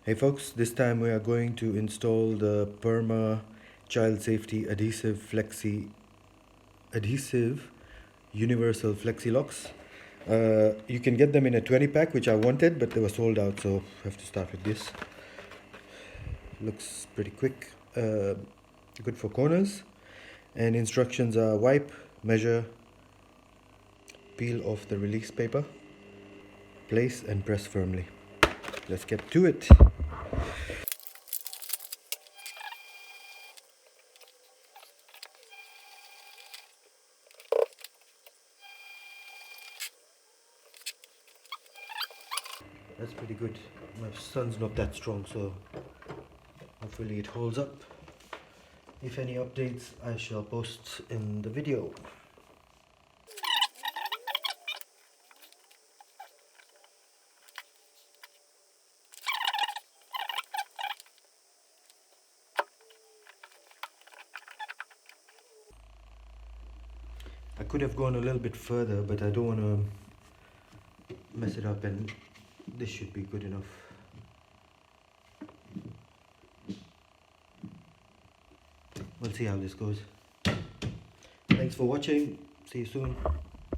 Hey folks, this time we are going to install the Perma Child Safety Adhesive Flexi Adhesive Universal Flexi Locks. You can get them in a 20 pack, which I wanted, but they were sold out, so I have to start with this. Looks pretty quick, good for corners. And instructions are wipe, measure, peel off the release paper, place and press firmly. Let's get to it. That's pretty good. My son's not that strong, so hopefully it holds up. If any updates, I shall post in the video. I could have gone a little bit further, but I don't want to mess it up, and this should be good enough. We'll see how this goes. Thanks for watching. See you soon.